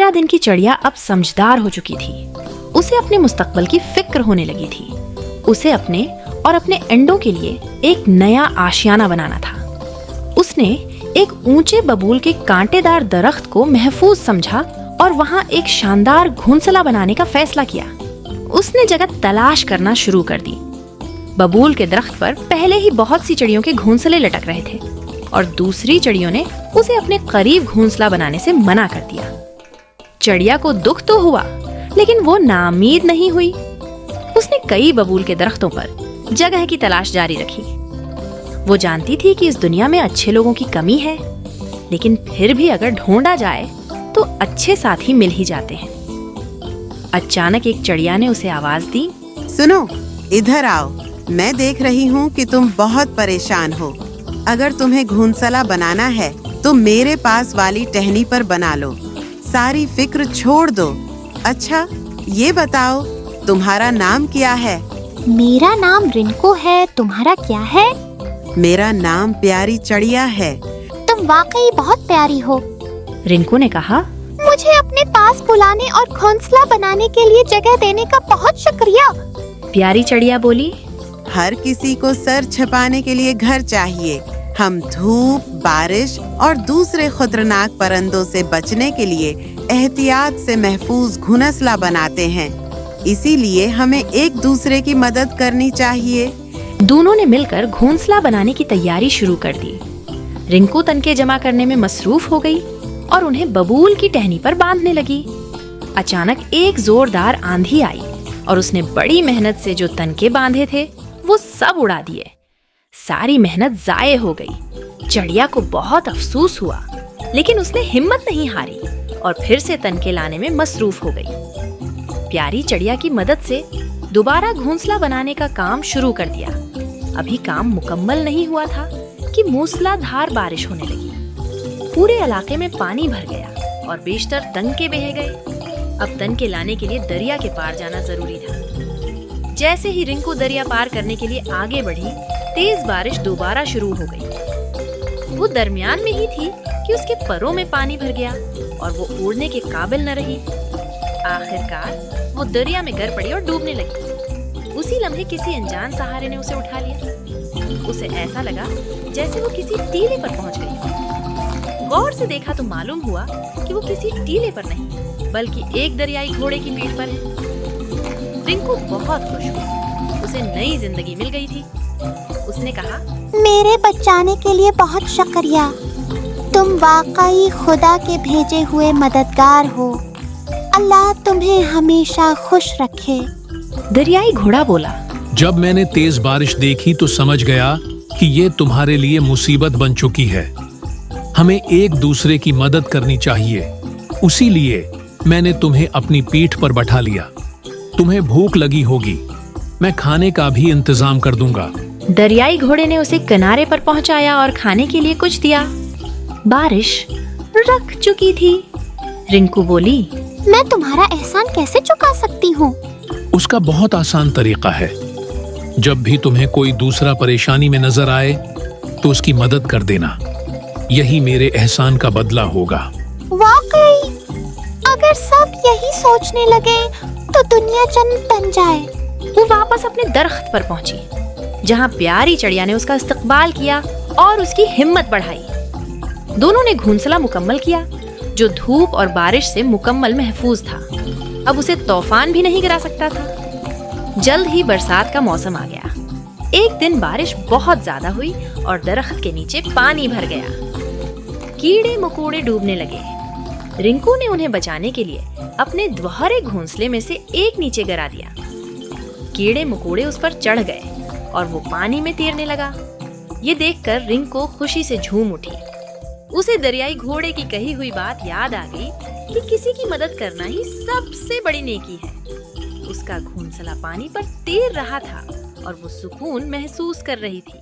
13 दिन की चिड़िया अब समझदार हो चुकी थी। उसे अपने मुस्तकबल की फिक्र होने लगी थी। उसे अपने और अपने अंडों के लिए एक नया आशियाना बनाना था। उसने एक ऊंचे बबूल के कांटेदार दरख्त को महफूज समझा और वहां एक शानदार घोंसला बनाने का फैसला किया। उसने जगह तलाश करना शुरू कर दी। बबूल के दरख्त पर पहले ही बहुत सी चिड़ियों के घोंसले लटक रहे थे और दूसरी चिड़ियों ने उसे अपने करीब घोंसला बनाने से मना कर दिया। चिड़िया को दुख तो हुआ, लेकिन वो नाउम्मीद नहीं हुई। उसने कई बबूल के दरख्तों पर जगह की तलाश जारी रखी। वो जानती थी कि इस दुनिया में अच्छे लोगों की कमी है, लेकिन फिर भी अगर ढूंढा जाए तो अच्छे साथी मिल ही जाते हैं। अचानक एक चिड़िया ने उसे आवाज दी, सुनो, इधर आओ। मैं देख रही हूँ कि तुम बहुत परेशान हो। अगर तुम्हें घोंसला बनाना है तो मेरे पास वाली टहनी पर बना लो। सारी फिक्र छोड़ दो। अच्छा, ये बताओ, तुम्हारा नाम क्या है? मेरा नाम रिंकू है। तुम्हारा क्या है? मेरा नाम प्यारी चिड़िया है। तुम वाकई बहुत प्यारी हो। रिंकू ने कहा, मुझे अपने पास बुलाने और घोंसला बनाने के लिए जगह देने का बहुत शुक्रिया। प्यारी चिड़िया बोली, हर किसी को सर छुपाने के लिए घर चाहिए। हम धूप, बारिश और दूसरे खतरनाक परिंदों से बचने के लिए एहतियात से महफूज घोंसला बनाते हैं। इसीलिए हमें एक दूसरे की मदद करनी चाहिए। दोनों ने मिलकर घोंसला बनाने की तैयारी शुरू कर दी। रिंकू तनके जमा करने में मसरूफ हो गई और उन्हें बबूल की टहनी पर बांधने लगी। अचानक एक जोरदार आंधी आई और उसने बड़ी मेहनत से जो तनके बांधे थे वो सब उड़ा दिए। सारी मेहनत जाये हो गई। चिड़िया को बहुत अफसोस हुआ, लेकिन उसने हिम्मत नहीं हारी और फिर से तनके लाने में मसरूफ हो गई। प्यारी चिड़िया की मदद से दोबारा घोंसला बनाने का काम शुरू कर दिया। अभी काम मुकम्मल नहीं हुआ था कि मूसलाधार बारिश होने लगी। पूरे इलाके में पानी भर गया और बेशतर तनके बह गए। अब तनके लाने के लिए दरिया के पार जाना जरूरी था। जैसे ही रिंकू दरिया पार करने के लिए आगे बढ़ी, तेज बारिश दोबारा शुरू हो गई। वो दरमियान में ही थी कि उसके परों में पानी भर गया और वो उड़ने के काबिल न रही। आखिरकार वो दरिया में गिर पड़ी और डूबने लगी। उसी लम्हे किसी अनजान सहारे ने उसे उठा लिया। उसे ऐसा लगा जैसे वो किसी टीले पर पहुंच गई। गौर से देखा तो मालूम हुआ कि वो किसी टीले पर नहीं, बल्कि एक दरियाई घोड़े की पीठ पर है। रिंकू बहुत खुश हुई। उसे नई जिंदगी मिल गई थी। उसने कहा, मेरे बचाने के लिए बहुत शुक्रिया। तुम वाकई खुदा के भेजे हुए मददगार हो। अल्लाह तुम्हें हमेशा खुश रखे। दरियाई घोड़ा बोला, जब मैंने तेज बारिश देखी तो समझ गया कि ये तुम्हारे लिए मुसीबत बन चुकी है। हमें एक दूसरे की मदद करनी चाहिए। उसी लिए मैंने तुम्हें अपनी पीठ पर बैठा लिया। तुम्हें भूख लगी होगी, मैं खाने का भी इंतजाम कर दूंगा। दरियाई घोड़े ने उसे किनारे पर पहुंचाया और खाने के लिए कुछ दिया। बारिश रुक चुकी थी। रिंकू बोली, मैं तुम्हारा एहसान कैसे चुका सकती हूँ? उसका बहुत आसान तरीका है। जब भी तुम्हें कोई दूसरा परेशानी में नजर आए तो उसकी मदद कर देना। यही मेरे एहसान का बदला होगा। वाकई, अगर सब यही सोचने लगे तो दुनिया जन्नत बन जाए। वो वापस अपने दरख्त पर पहुंची, जहां प्यारी चिड़िया ने उसका इस्तकबाल किया और उसकी हिम्मत बढ़ाई। दोनों ने घोंसला मुकम्मल किया, जो धूप और बारिश से मुकम्मल महफूज था। अब उसे तूफान भी नहीं गिरा सकता था। जल्द ही बरसात का मौसम आ गया। एक दिन बारिश बहुत ज्यादा हुई और दरख्त के नीचे पानी भर गया। कीड़े मकोड़े डूबने लगे। रिंकू ने उन्हें बचाने के लिए अपने दोहरे घोंसले में से एक नीचे गिरा दिया। कीड़े मकोड़े उस पर चढ़ गए और वो पानी में तैरने लगा। ये देखकर रिंकू खुशी से झूम उठी। उसे दरियाई घोड़े की कही हुई बात याद आ गई कि किसी की मदद करना ही सबसे बड़ी नेकी है। उसका घोंसला पानी पर तैर रहा था और वो सुकून महसूस कर रही थी।